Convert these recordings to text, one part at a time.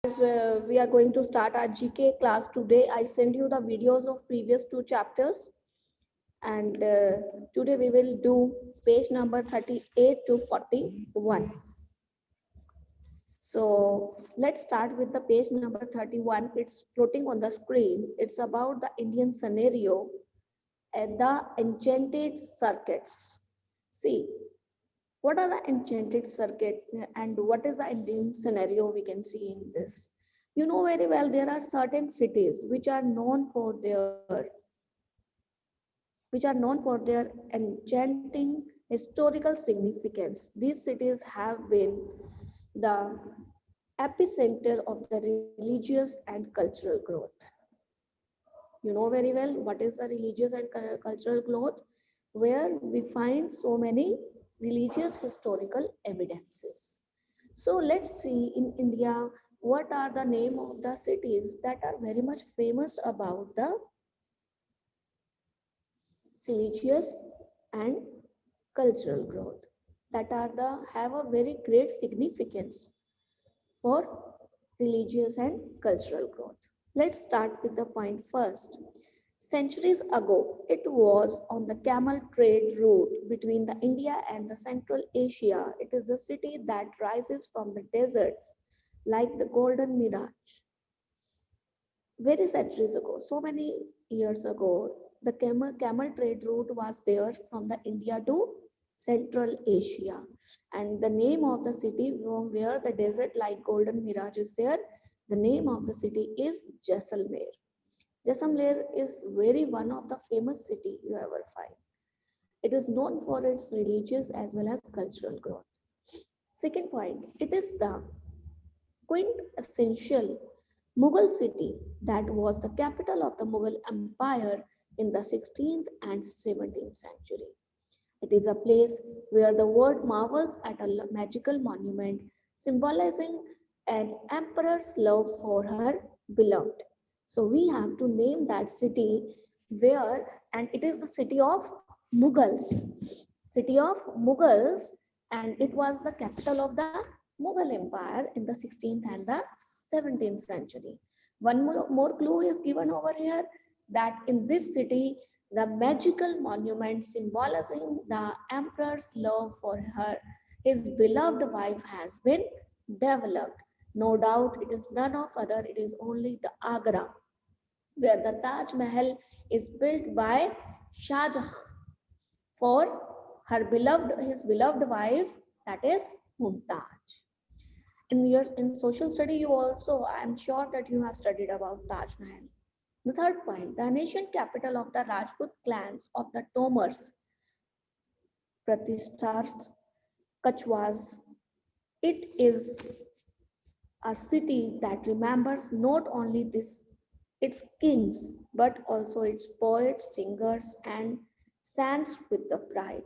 As we are going to start our GK class today, I send you the videos of previous two chapters, and today we will do page number 38 to 41. So let's start with the page number 31. It's floating on the screen. It's about the Indian scenario at the enchanted circuits. See, what are the enchanted circuit and what is the Indian scenario we can see in this? You know very well there are certain cities which are known for their enchanting historical significance. These cities have been the epicenter of the religious and cultural growth. You know very well what is the religious and cultural growth, where we find so many religious historical evidences. So let's see in India what are the name of the cities that are very much famous about the religious and cultural growth, that are the have a very great significance for religious and cultural growth. Let's start with the point first. Centuries ago, it was on the camel trade route between the India and the Central Asia. It is the city that rises from the deserts like the golden mirage. Very centuries ago, so many years ago, the camel trade route was there from the India to Central Asia. And the name of the city from where the desert like golden mirage is there, the name of the city is Jaisalmer. Jaisalmer is very one of the famous city you ever find. It is known for its religious as well as cultural growth. Second point, it is the quintessential Mughal city that was the capital of the Mughal Empire in the 16th and 17th century. It is a place where the world marvels at a magical monument symbolizing an emperor's love for her beloved. So we have to name that city where, and it is the city of Mughals. City of Mughals, and it was the capital of the Mughal Empire in the 16th and the 17th century. One more clue is given over here that in this city, the magical monument symbolizing the emperor's love for his beloved wife has been developed. No doubt it is none of other, it is only the Agra, where the Taj Mahal is built by Shah Jahan for his beloved wife, that is Mumtaz. In social study, you also, I am sure that you have studied about Taj Mahal. The third point, the ancient capital of the Rajput clans of the Tomars, Pratishthat Kachwas. It is a city that remembers not only its kings, but also its poets, singers, and saints with the pride.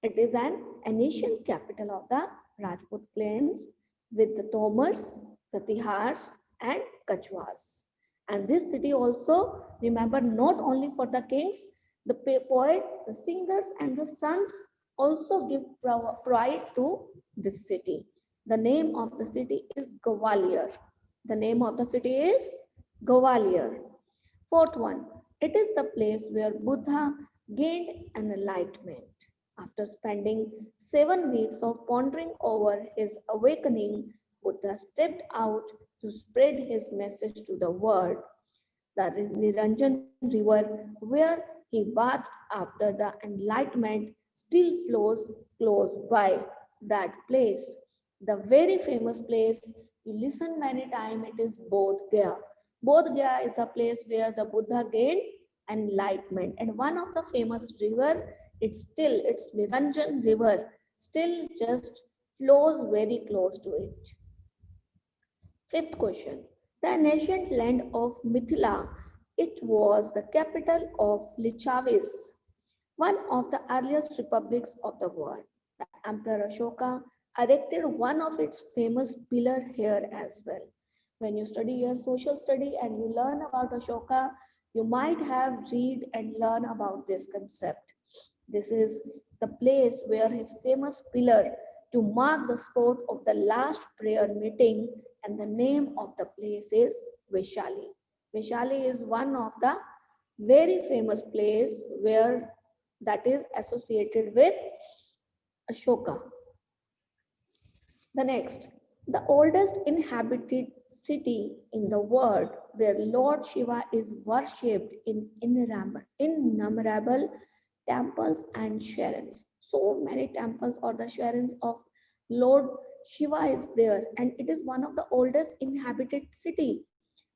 It is an ancient capital of the Rajput clans with the Tomars, Pratihars, and Kachwas. And this city also remembered not only for the kings, the poet, the singers, and the sons also give pride to this city. The name of the city is Gwalior. The name of the city is Gwalior. Fourth one, it is the place where Buddha gained an enlightenment. After spending 7 weeks of pondering over his awakening, Buddha stepped out to spread his message to the world. The Niranjan River, where he bathed after the enlightenment, still flows close by that place. The very famous place, you listen many times, it is Bodh Gaya. Bodh Gaya is a place where the Buddha gained enlightenment. And one of the famous river, it's Niranjan River, still just flows very close to it. Fifth question. The ancient land of Mithila, it was the capital of Lichavis, one of the earliest republics of the world. The Emperor Ashoka erected one of its famous pillar here as well. When you study your social study and you learn about Ashoka, you might have read and learn about this concept. This is the place where his famous pillar to mark the spot of the last prayer meeting and the name of the place is Vaishali. Vaishali is one of the very famous place where that is associated with Ashoka. The next, the oldest inhabited city in the world where Lord Shiva is worshipped in innumerable temples and shrines. So many temples or the shrines of Lord Shiva is there, and it is one of the oldest inhabited city.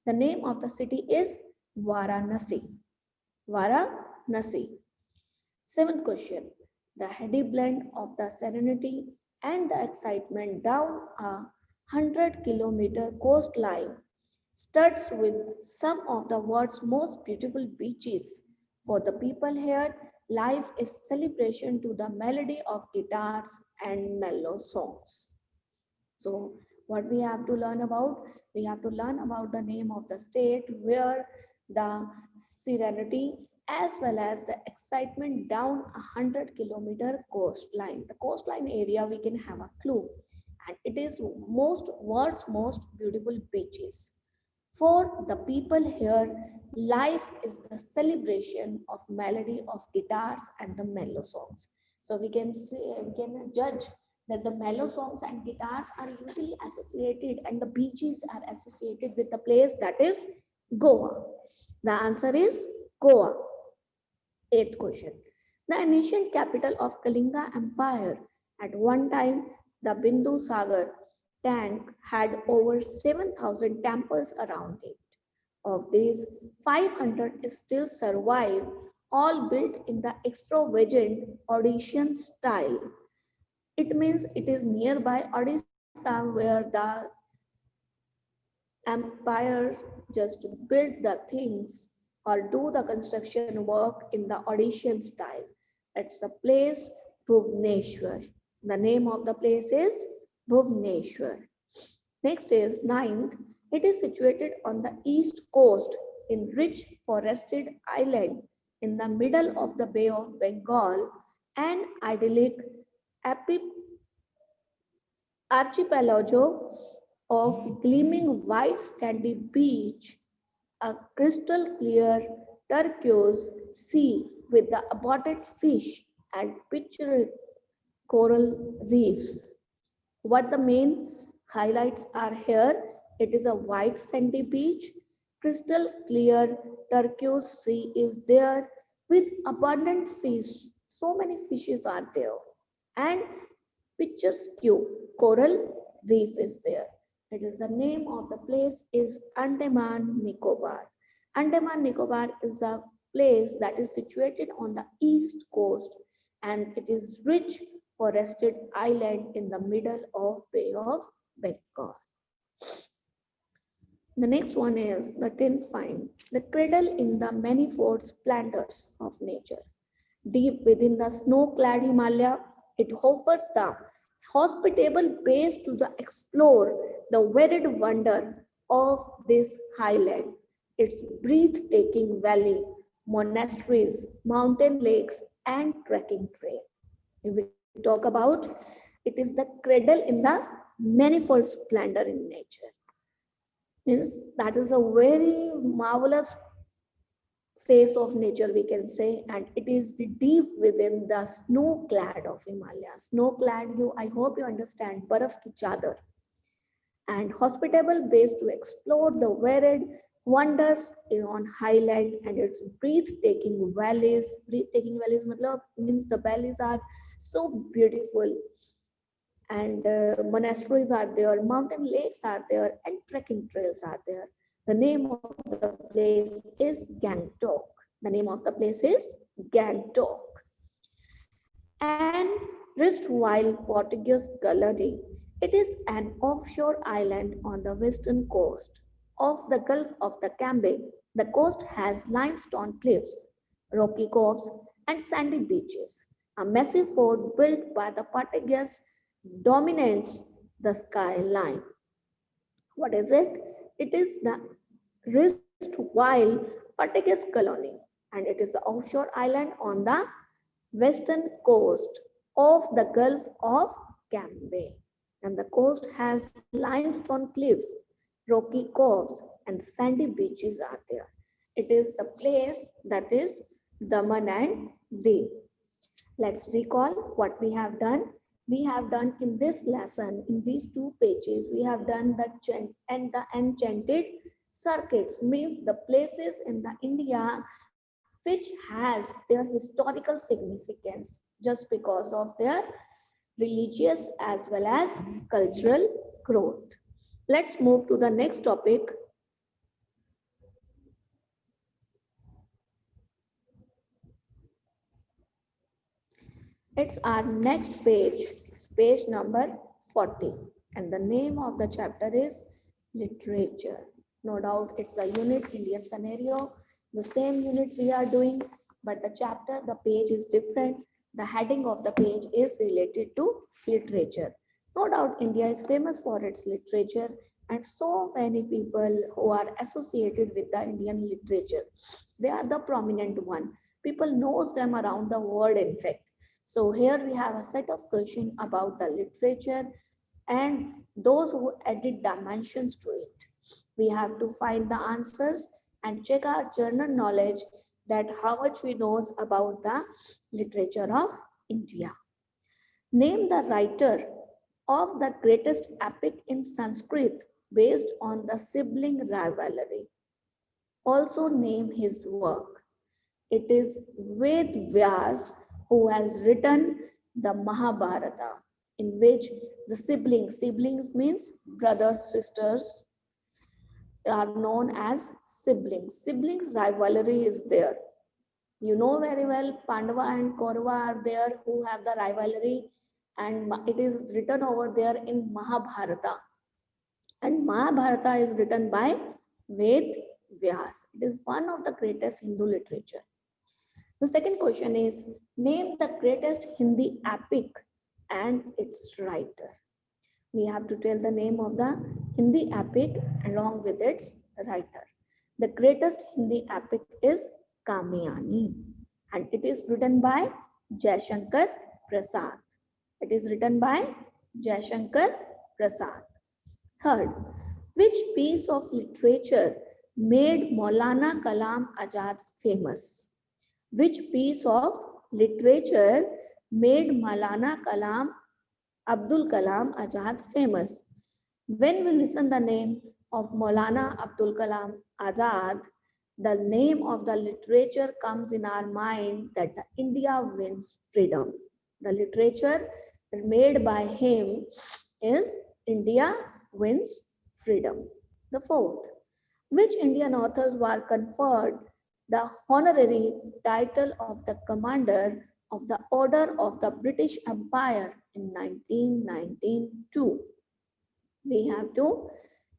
The name of the city is Varanasi. Varanasi. Seventh question. The heady blend of the serenity and the excitement down a 100-kilometer coastline starts with some of the world's most beautiful beaches. For the people here, life is celebration to the melody of guitars and mellow songs. So what we have to learn about? We have to learn about the name of the state where the serenity as well as the excitement down a 100-kilometer coastline. The coastline area we can have a clue, and it is world's most beautiful beaches. For the people here, life is the celebration of melody of guitars and the mellow songs. So we can judge that the mellow songs and guitars are usually associated and the beaches are associated with the place that is Goa. The answer is Goa. Eighth question. The ancient capital of Kalinga Empire. At one time, the Bindu Sagar tank had over 7,000 temples around it. Of these, 500 still survive, all built in the extravagant Odyssean style. It means it is nearby Odisha where the empires just build the things or do the construction work in the Odyssean style. It's the place Bhubaneswar. The name of the place is Bhubaneswar. Next is ninth. It is situated on the east coast in rich forested island in the middle of the Bay of Bengal, an idyllic archipelago of gleaming white sandy beach, a crystal clear turquoise sea with the abundant fish and picturesque coral reefs. What the main highlights are here, it is a white sandy beach, crystal clear turquoise sea is there with abundant fish. So many fishes are there, and picturesque coral reef is there. It is the name of the place is Andaman Nicobar. Andaman Nicobar is a place that is situated on the east coast, and it is rich forested island in the middle of Bay of Bengal. The next one is the 10th find, the cradle in the manifold splendors of nature. Deep within the snow-clad Himalaya, it offers the hospitable base to the explore the varied wonder of this highland. Its breathtaking valley, monasteries, mountain lakes, and trekking trail. If we talk about, it is the cradle in the manifold splendor in nature. Means that is a very marvelous face of nature, we can say, and it is deep within the snow clad of Himalaya. Snow clad, I hope you understand, baraf ki chadar, and hospitable base to explore the varied wonders on highland and its breathtaking valleys. Breathtaking valleys means the valleys are so beautiful, and monasteries are there, mountain lakes are there, and trekking trails are there. The name of the place is Gangtok. The name of the place is Gangtok. And erstwhile Portuguese colony, it is an offshore island on the western coast of the Gulf of the Cambay. The coast has limestone cliffs, rocky coves, and sandy beaches. A massive fort built by the Portuguese dominates the skyline. What is it? It is the erstwhile Portuguese colony, and it is an offshore island on the western coast of the Gulf of Cambay. and the coast has limestone cliffs, rocky coves, and sandy beaches are there. It is the place that is Daman and Diu. Let's recall what we have done. We have done in this lesson, in these 2 pages, we have done the enchanted circuits, means the places in the India which has their historical significance just because of their religious as well as cultural growth. Let's move to the next topic. It's our next page. It's page number 40. And the name of the chapter is Literature. No doubt it's the unit Indian scenario, the same unit we are doing, but the chapter, the page is different. The heading of the page is related to literature. No doubt India is famous for its literature, and so many people who are associated with the Indian literature. They are the prominent one. People knows them around the world, in fact. So here we have a set of questions about the literature and those who added dimensions to it. We have to find the answers and check our general knowledge that how much we knows about the literature of India. Name the writer of the greatest epic in Sanskrit based on the sibling rivalry. Also name his work. It is Ved Vyas who has written the Mahabharata, in which the siblings means brothers, sisters, are known as siblings. Siblings rivalry is there. You know very well, Pandava and Kaurava are there who have the rivalry, and it is written over there in Mahabharata. And Mahabharata is written by Ved Vyas. It is one of the greatest Hindu literature. The second question is, name the greatest Hindi epic and its writer. We have to tell the name of the Hindi epic along with its writer. The greatest Hindi epic is Kamayani, and it is written by Jaishankar Prasad. It is written by Jaishankar Prasad. Third, which piece of literature made Maulana Kalam Azad famous? Which piece of literature made Maulana Abdul Kalam Azad famous? When we listen the name of Maulana Abdul Kalam Azad, the name of the literature comes in our mind that the India wins freedom. The literature made by him is India wins freedom. The fourth, which Indian authors were conferred the honorary title of the Commander of the Order of the British Empire in 1992? We have to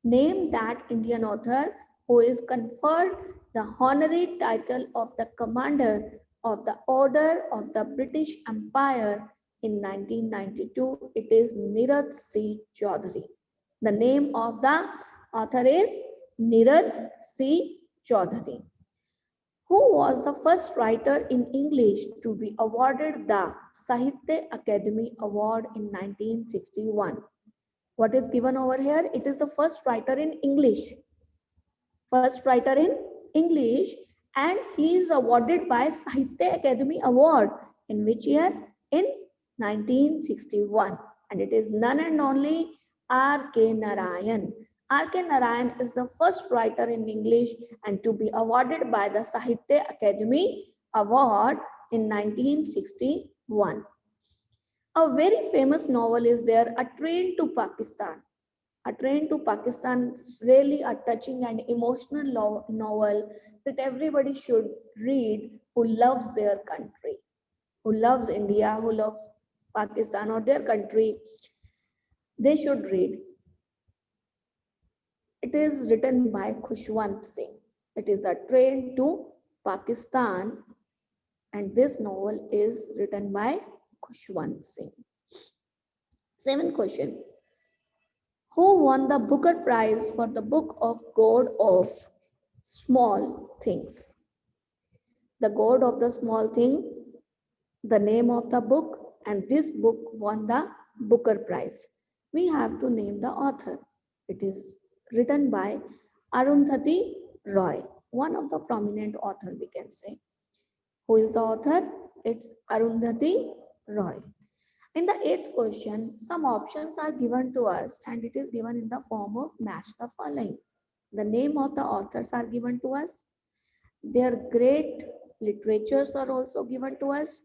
name that Indian author who is conferred the honorary title of the Commander of the Order of the British Empire in 1992. It is Nirad C. Chaudhary. The name of the author is Nirad C. Chaudhary. Who was the first writer in English to be awarded the Sahitya Akademi Award in 1961? What is given over here? It is the first writer in English. First writer in English, and he is awarded by Sahitya Akademi Award in which year? In 1961. And it is none and only R.K. Narayan. R.K. Narayan is the first writer in English and to be awarded by the Sahitya Akademi Award in 1961. A very famous novel is there, A Train to Pakistan. A Train to Pakistan is really a touching and emotional novel that everybody should read who loves their country, who loves India, who loves Pakistan or their country. They should read. It is written by Khushwant Singh. It is A Train to Pakistan, and this novel is written by Khushwant Singh. Seventh question. Who won the Booker Prize for the book of God of Small Things? The God of the Small Thing, the name of the book, and this book won the Booker Prize. We have to name the author. It is written by Arundhati Roy, one of the prominent author we can say. Who is the author? It's Arundhati Roy. In the eighth question, some options are given to us and it is given in the form of match the following. The name of the authors are given to us. Their great literatures are also given to us.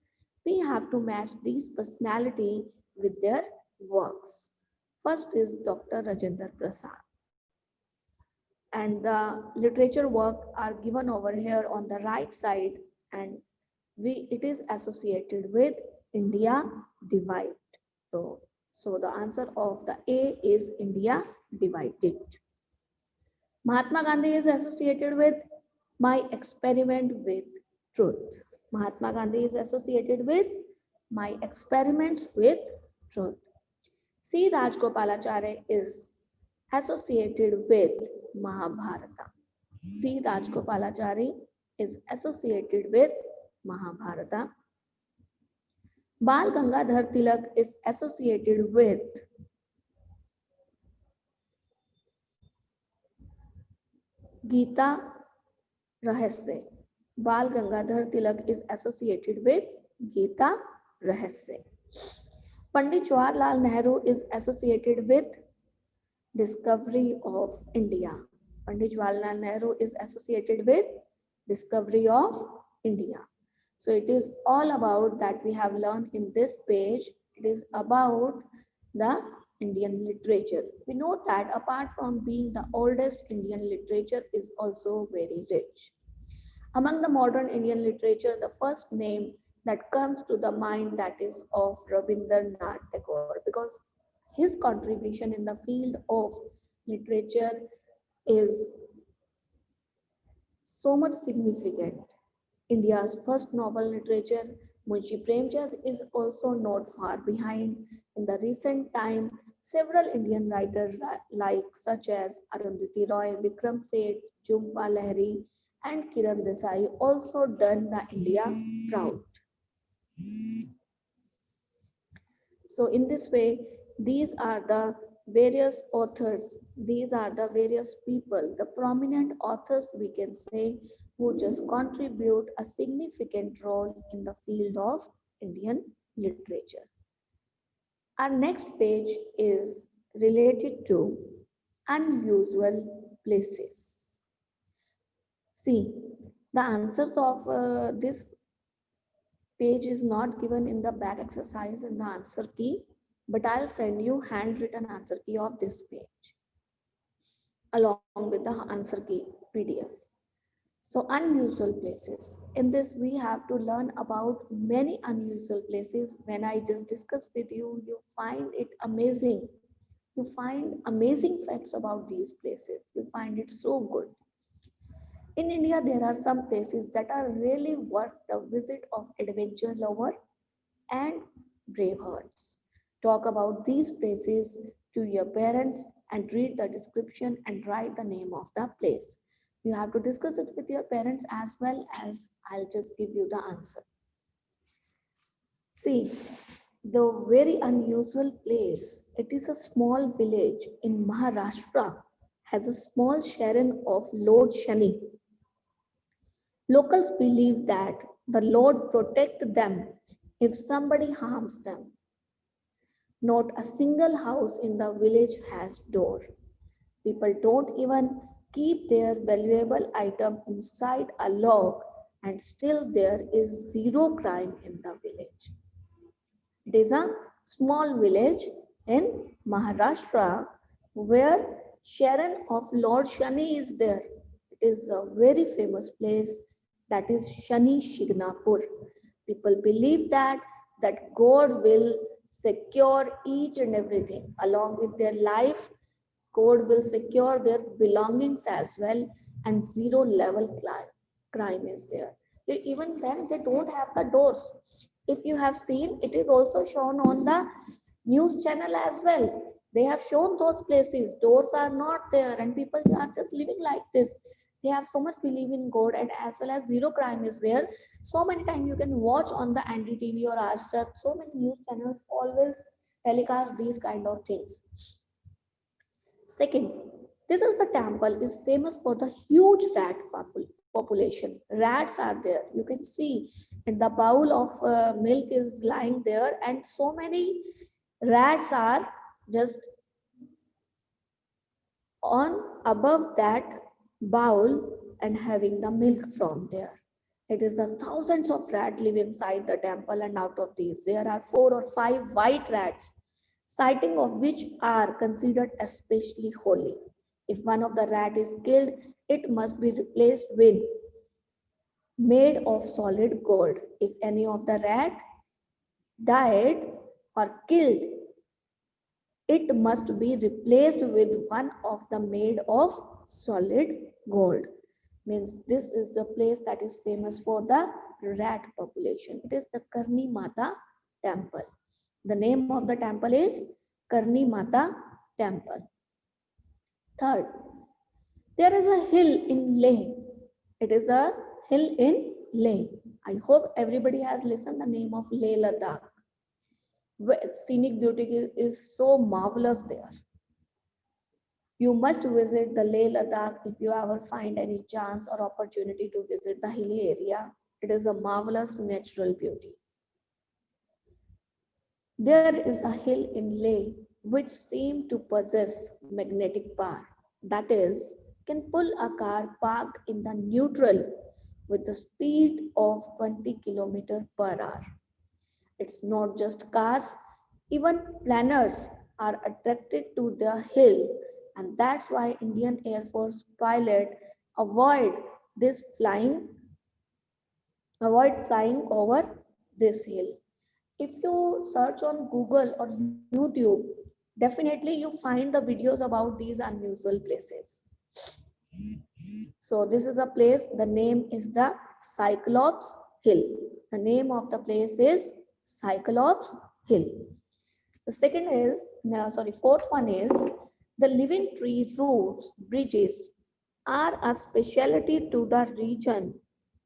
We have to match these personality with their works. First is Dr. Rajendra Prasad. And the literature work are given over here on the right side, and it is associated with India Divide. So the answer of the A is India Divided. Mahatma Gandhi is associated with My Experiment with Truth. Mahatma Gandhi is associated with My Experiments with Truth. C. Rajgopalachari is associated with Mahabharata. C. Rajgopalachari is associated with Mahabharata. Bal Gangadhar Tilak is associated with Gita Rahasya. Bal Gangadhar Tilak is associated with Gita Rahasya. Pandit Jawaharlal Nehru is associated with Discovery of India. Pandit Jawaharlal Nehru is associated with Discovery of India. So it is all about that we have learned in this page. It is about the Indian literature. We know that apart from being the oldest, Indian literature is also very rich. Among the modern Indian literature, the first name that comes to the mind that is of Rabindranath Tagore, because his contribution in the field of literature is so much significant. India's first novel literature, Munshi Premchand, is also not far behind. In the recent time, several Indian writers like such as Arundhati Roy, Vikram Seth, Jhumpa Lahiri, and Kiran Desai also done the India proud. So in this way, these are the various authors, these are the various people, the prominent authors we can say, who just contribute a significant role in the field of Indian literature. Our next page is related to unusual places. See, the answers of this page is not given in the back exercise in the answer key, but I'll send you handwritten answer key of this page along with the answer key PDF. So unusual places. In this, we have to learn about many unusual places. When I just discussed with you, you find it amazing. You find amazing facts about these places. You find it so good. In India, there are some places that are really worth the visit of adventure lover and brave hearts. Talk about these places to your parents and read the description and write the name of the place. You have to discuss it with your parents as well as I'll just give you the answer. See, the very unusual place, it is a small village in Maharashtra, has a small shrine of Lord Shani. Locals believe that the Lord protects them if somebody harms them. Not a single house in the village has door. People don't even keep their valuable item inside a log, and still there is zero crime in the village. It is a small village in Maharashtra where Sharon of Lord Shani is there. It is a very famous place, that is Shani Shignapur. People believe that God will secure each and everything along with their life. God will secure their belongings as well, and zero level crime is there. Even then, they don't have the doors. If you have seen, it is also shown on the news channel as well. They have shown those places. Doors are not there, and people are just living like this. They have so much belief in God, and as well as zero crime is there. So many times you can watch on the NDTV or Aaj Tak, so many news channels always telecast these kind of things. Second, this is the temple is famous for the huge rat population. Rats are there. You can see, and the bowl of milk is lying there, and so many rats are just on above that bowl and having the milk from there. It is the thousands of rats live inside the temple, and out of these, there are 4 or 5 white rats, sighting of which are considered especially holy. If one of the rat is killed, it must be replaced with made of solid gold. If any of the rat died or killed, it must be replaced with one of the made of solid gold. Means this is the place that is famous for the rat population. It is the Karni Mata temple. The name of the temple is Karni Mata temple. Third, there is a hill in Leh. It is a hill in Leh. I hope everybody has listened the name of Leh Ladakh. Scenic beauty is so marvelous there. You must visit the Leh Ladakh if you ever find any chance or opportunity to visit the hilly area. It is a marvelous natural beauty. There is a hill in Leh which seems to possess magnetic power. That is, can pull a car parked in the neutral with the speed of 20 km per hour. It's not just cars, even planners are attracted to the hill, and that's why Indian Air Force pilot avoid this avoid flying over this hill. If you search on Google or YouTube, definitely you find the videos about these unusual places. So this is a place, the name is the Cyclops Hill. The name of the place is Cyclops Hill. The second is, fourth one is the living tree roots bridges are a specialty to the region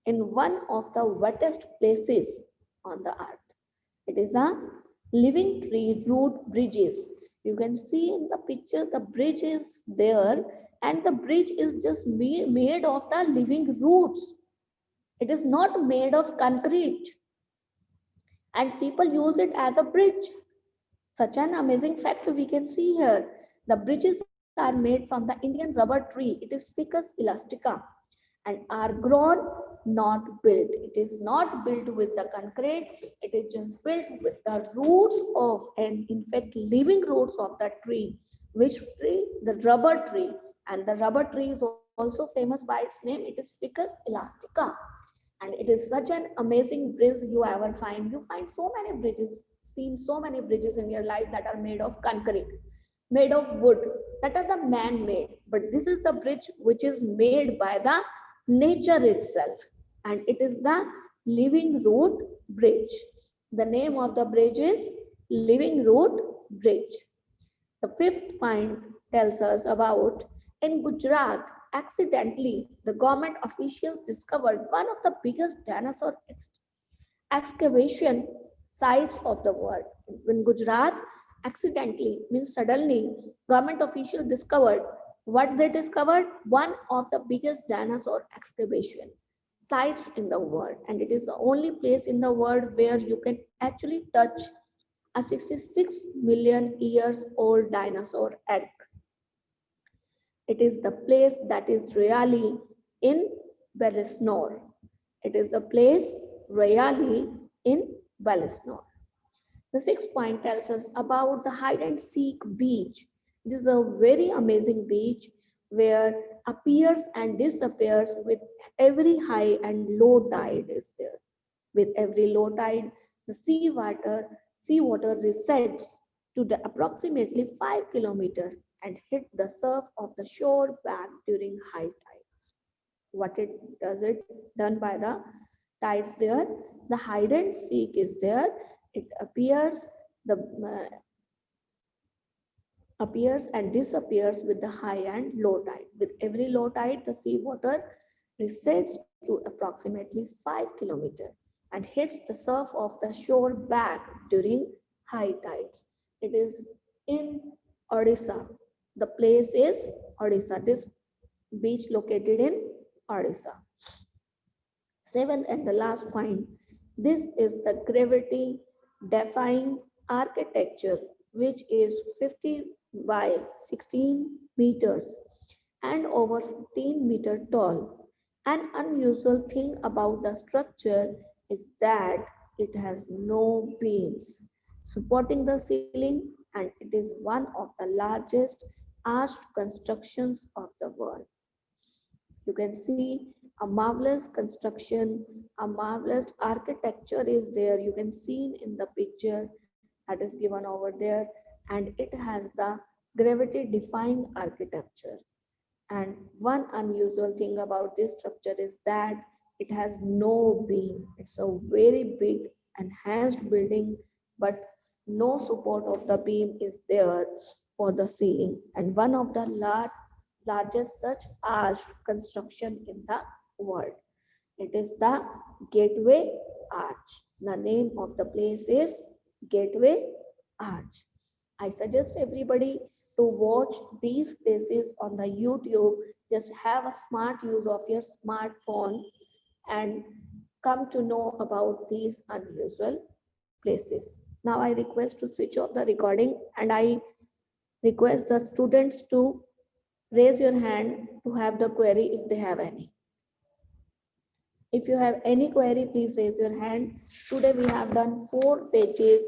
in one of the wettest places on the earth. It is a living tree root bridges. You can see in the picture the bridge is there, and the bridge is just made of the living roots. It is not made of concrete, and people use it as a bridge. Such an amazing fact we can see here. The bridges are made from the Indian rubber tree. It is Ficus elastica and are grown, not built. It is not built with the concrete. It is just built with the roots of, and in fact, living roots of the tree. Which tree? The rubber tree. And the rubber tree is also famous by its name. It is Ficus elastica. And it is such an amazing bridge you ever find. You find so many bridges, seen so many bridges in your life that are made of concrete, made of wood, that are the man-made. But this is the bridge which is made by the nature itself, and it is the living root bridge. The name of the bridge is living root bridge. The fifth point tells us about in Gujarat, accidentally, the government officials discovered one of the biggest dinosaur excavation sites of the world. In Gujarat, accidentally means suddenly, government officials discovered what they discovered? One of the biggest dinosaur excavation sites in the world, and it is the only place in the world where you can actually touch a 66 million years old dinosaur egg. It is the place that is really in Balisnor. It is the place really in Balisnor. The sixth point tells us about the hide and seek beach. This is a very amazing beach where appears and disappears with every high and low tide is there. With every low tide, the seawater resets to the approximately 5 kilometers and hit the surf of the shore back during high tides. What it does it done by the tides there? The hide and seek is there. It appears and disappears with the high and low tide. With every low tide, the seawater recedes to approximately 5 kilometers and hits the surf of the shore back during high tides. It is in Odisha. The place is Odisha. This beach located in Odisha. Seventh and the last point, this is the gravity defying architecture, which is 50 by 16 meters and over 15-meter tall. An unusual thing about the structure is that it has no beams supporting the ceiling, and it is one of the largest arched constructions of the world. You can see a marvelous construction, a marvelous architecture is there. You can see in the picture that is given over there, and it has the gravity defying architecture. And one unusual thing about this structure is that it has no beam. It's a very big enhanced building, but no support of the beam is there for the ceiling. And one of the largest such arched construction in the world. It is the Gateway Arch. The name of the place is Gateway Arch. I suggest everybody to watch these places on the YouTube. Just have a smart use of your smartphone and come to know about these unusual places. Now I request to switch off the recording, and I request the students to raise your hand to have the query if they have any. If you have any query, please raise your hand. Today we have done 4 pages